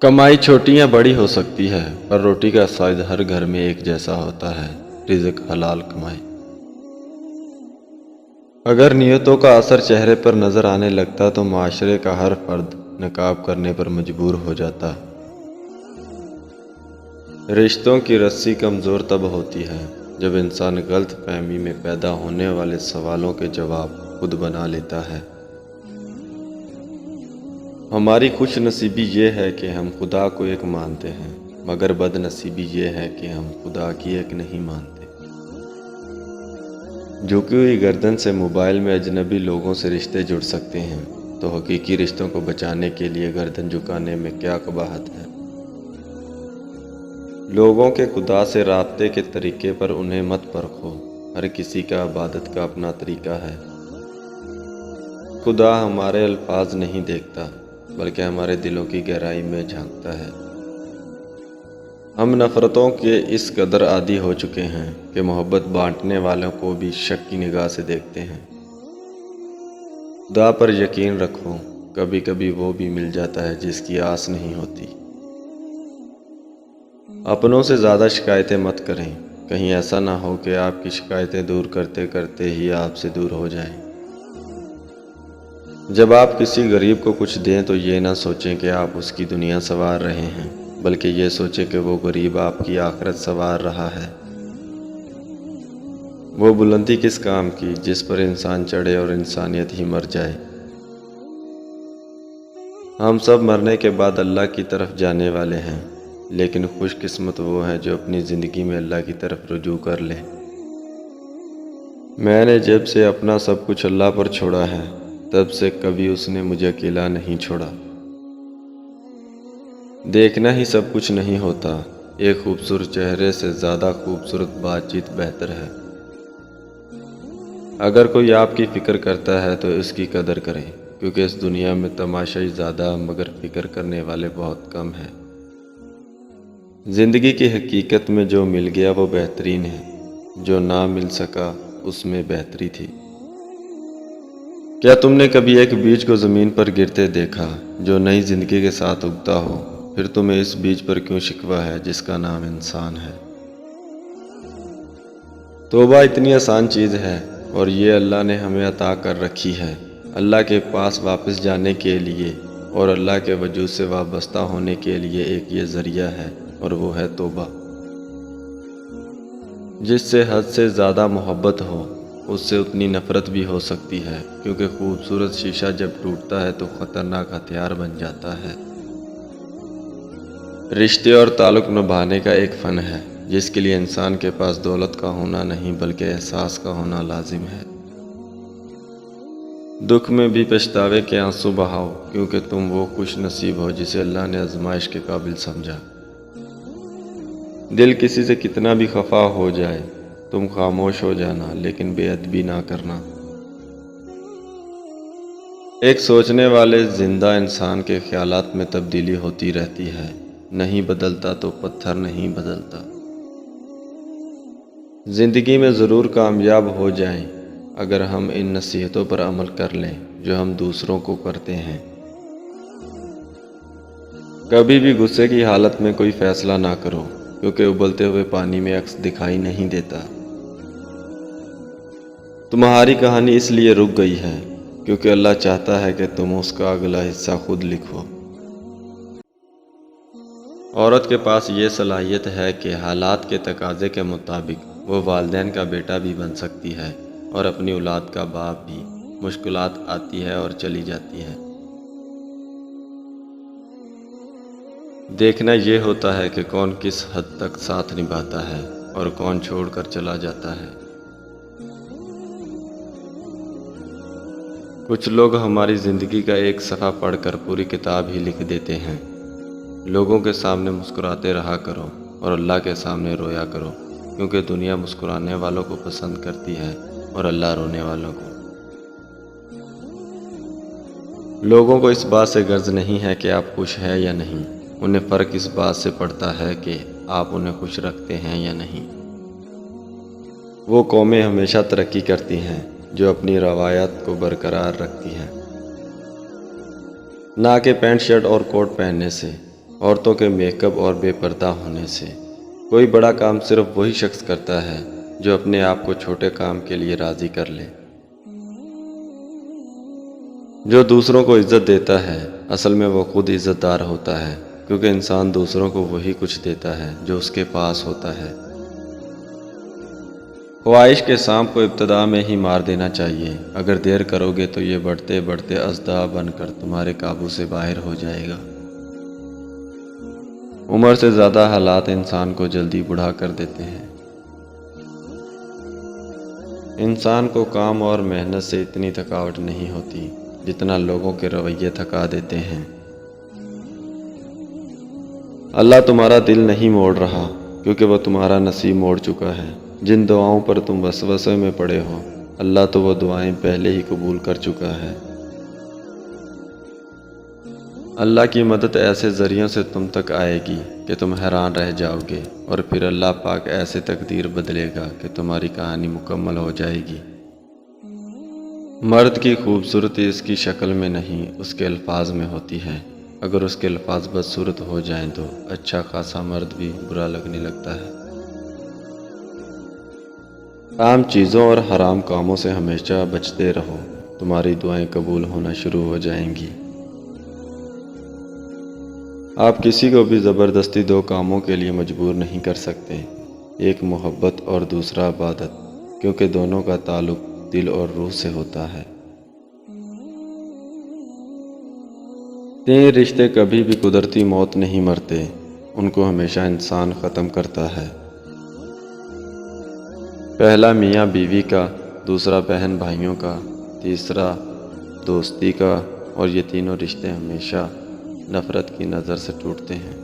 کمائی چھوٹی یا بڑی ہو سکتی ہے، پر روٹی کا سائز ہر گھر میں ایک جیسا ہوتا ہے۔ رزق حلال کمائی۔ اگر نیتوں کا اثر چہرے پر نظر آنے لگتا تو معاشرے کا ہر فرد نقاب کرنے پر مجبور ہو جاتا۔ رشتوں کی رسی کمزور تب ہوتی ہے جب انسان غلط فہمی میں پیدا ہونے والے سوالوں کے جواب خود بنا لیتا ہے۔ ہماری خوش نصیبی یہ ہے کہ ہم خدا کو ایک مانتے ہیں، مگر بد نصیبی یہ ہے کہ ہم خدا کی ایک نہیں مانتے۔ جھکی ہوئی گردن سے موبائل میں اجنبی لوگوں سے رشتے جڑ سکتے ہیں، تو حقیقی رشتوں کو بچانے کے لیے گردن جھکانے میں کیا قباحت ہے؟ لوگوں کے خدا سے رابطے کے طریقے پر انہیں مت پرکھو، ہر کسی کا عبادت کا اپنا طریقہ ہے۔ خدا ہمارے الفاظ نہیں دیکھتا، بلکہ ہمارے دلوں کی گہرائی میں جھانکتا ہے۔ ہم نفرتوں کے اس قدر عادی ہو چکے ہیں کہ محبت بانٹنے والوں کو بھی شک کی نگاہ سے دیکھتے ہیں۔ خدا پر یقین رکھو، کبھی کبھی وہ بھی مل جاتا ہے جس کی آس نہیں ہوتی۔ اپنوں سے زیادہ شکایتیں مت کریں، کہیں ایسا نہ ہو کہ آپ کی شکایتیں دور کرتے کرتے ہی آپ سے دور ہو جائیں۔ جب آپ کسی غریب کو کچھ دیں تو یہ نہ سوچیں کہ آپ اس کی دنیا سنوار رہے ہیں، بلکہ یہ سوچیں کہ وہ غریب آپ کی آخرت سنوار رہا ہے۔ وہ بلندی کس کام کی جس پر انسان چڑھے اور انسانیت ہی مر جائے۔ ہم سب مرنے کے بعد اللہ کی طرف جانے والے ہیں، لیکن خوش قسمت وہ ہے جو اپنی زندگی میں اللہ کی طرف رجوع کر لے۔ میں نے جب سے اپنا سب کچھ اللہ پر چھوڑا ہے، تب سے کبھی اس نے مجھے اکیلا نہیں چھوڑا۔ دیکھنا ہی سب کچھ نہیں ہوتا، ایک خوبصورت چہرے سے زیادہ خوبصورت بات چیت بہتر ہے۔ اگر کوئی آپ کی فکر کرتا ہے تو اس کی قدر کریں، کیونکہ اس دنیا میں تماشائی زیادہ مگر فکر کرنے والے بہت کم ہیں۔ زندگی کی حقیقت میں جو مل گیا وہ بہترین ہے، جو نہ مل سکا اس میں بہتری تھی۔ کیا تم نے کبھی ایک بیج کو زمین پر گرتے دیکھا جو نئی زندگی کے ساتھ اگتا ہو؟ پھر تمہیں اس بیج پر کیوں شکوہ ہے جس کا نام انسان ہے؟ توبہ اتنی آسان چیز ہے اور یہ اللہ نے ہمیں عطا کر رکھی ہے، اللہ کے پاس واپس جانے کے لیے اور اللہ کے وجود سے وابستہ ہونے کے لیے ایک یہ ذریعہ ہے، اور وہ ہے توبہ۔ جس سے حد سے زیادہ محبت ہو، اس سے اتنی نفرت بھی ہو سکتی ہے، کیونکہ خوبصورت شیشہ جب ٹوٹتا ہے تو خطرناک ہتھیار بن جاتا ہے۔ رشتے اور تعلق نبھانے کا ایک فن ہے، جس کے لیے انسان کے پاس دولت کا ہونا نہیں بلکہ احساس کا ہونا لازم ہے۔ دکھ میں بھی پچھتاوے کے آنسو بہاؤ، کیونکہ تم وہ خوش نصیب ہو جسے اللہ نے آزمائش کے قابل سمجھا۔ دل کسی سے کتنا بھی خفا ہو جائے، تم خاموش ہو جانا، لیکن بے ادبی نہ کرنا۔ ایک سوچنے والے زندہ انسان کے خیالات میں تبدیلی ہوتی رہتی ہے، نہیں بدلتا تو پتھر نہیں بدلتا۔ زندگی میں ضرور کامیاب ہو جائیں اگر ہم ان نصیحتوں پر عمل کر لیں جو ہم دوسروں کو کرتے ہیں۔ کبھی بھی غصے کی حالت میں کوئی فیصلہ نہ کرو، کیونکہ ابلتے ہوئے پانی میں عکس دکھائی نہیں دیتا۔ تمہاری کہانی اس لیے رک گئی ہے کیونکہ اللہ چاہتا ہے کہ تم اس کا اگلا حصہ خود لکھو۔ عورت کے پاس یہ صلاحیت ہے کہ حالات کے تقاضے کے مطابق وہ والدین کا بیٹا بھی بن سکتی ہے اور اپنی اولاد کا باپ بھی۔ مشکلات آتی ہے اور چلی جاتی ہے۔ دیکھنا یہ ہوتا ہے کہ کون کس حد تک ساتھ نبھاتا ہے اور کون چھوڑ کر چلا جاتا ہے۔ کچھ لوگ ہماری زندگی کا ایک صفحہ پڑھ کر پوری کتاب ہی لکھ دیتے ہیں۔ لوگوں کے سامنے مسکراتے رہا کرو اور اللہ کے سامنے رویا کرو، کیونکہ دنیا مسکرانے والوں کو پسند کرتی ہے اور اللہ رونے والوں کو۔ لوگوں کو اس بات سے غرض نہیں ہے کہ آپ خوش ہیں یا نہیں، انہیں فرق اس بات سے پڑتا ہے کہ آپ انہیں خوش رکھتے ہیں یا نہیں۔ وہ قومیں ہمیشہ ترقی کرتی ہیں جو اپنی روایات کو برقرار رکھتی ہیں، نہ کہ پینٹ شرٹ اور کوٹ پہننے سے۔ عورتوں کے میک اپ اور بے پردہ ہونے سے۔ کوئی بڑا کام صرف وہی شخص کرتا ہے جو اپنے آپ کو چھوٹے کام کے لیے راضی کر لے۔ جو دوسروں کو عزت دیتا ہے اصل میں وہ خود عزت دار ہوتا ہے، کیونکہ انسان دوسروں کو وہی کچھ دیتا ہے جو اس کے پاس ہوتا ہے۔ خواہش کے سانپ کو ابتدا میں ہی مار دینا چاہیے، اگر دیر کرو گے تو یہ بڑھتے بڑھتے اژدہا بن کر تمہارے قابو سے باہر ہو جائے گا۔ عمر سے زیادہ حالات انسان کو جلدی بوڑھا کر دیتے ہیں۔ انسان کو کام اور محنت سے اتنی تھکاوٹ نہیں ہوتی جتنا لوگوں کے رویے تھکا دیتے ہیں۔ اللہ تمہارا دل نہیں موڑ رہا کیونکہ وہ تمہارا نصیب موڑ چکا ہے۔ جن دعاؤں پر تم وسوسے میں پڑے ہو اللہ تو وہ دعائیں پہلے ہی قبول کر چکا ہے۔ اللہ کی مدد ایسے ذریعوں سے تم تک آئے گی کہ تم حیران رہ جاؤ گے، اور پھر اللہ پاک ایسے تقدیر بدلے گا کہ تمہاری کہانی مکمل ہو جائے گی۔ مرد کی خوبصورتی اس کی شکل میں نہیں اس کے الفاظ میں ہوتی ہے۔ اگر اس کے الفاظ بدصورت ہو جائیں تو اچھا خاصا مرد بھی برا لگنے لگتا ہے۔ عام چیزوں اور حرام کاموں سے ہمیشہ بچتے رہو، تمہاری دعائیں قبول ہونا شروع ہو جائیں گی۔ آپ کسی کو بھی زبردستی دو کاموں کے لیے مجبور نہیں کر سکتے، ایک محبت اور دوسرا عبادت، کیونکہ دونوں کا تعلق دل اور روح سے ہوتا ہے۔ 3 رشتے کبھی بھی قدرتی موت نہیں مرتے، ان کو ہمیشہ انسان ختم کرتا ہے۔ پہلا میاں بیوی کا، دوسرا بہن بھائیوں کا، تیسرا دوستی کا، اور یہ تینوں رشتے ہمیشہ نفرت کی نظر سے ٹوٹتے ہیں۔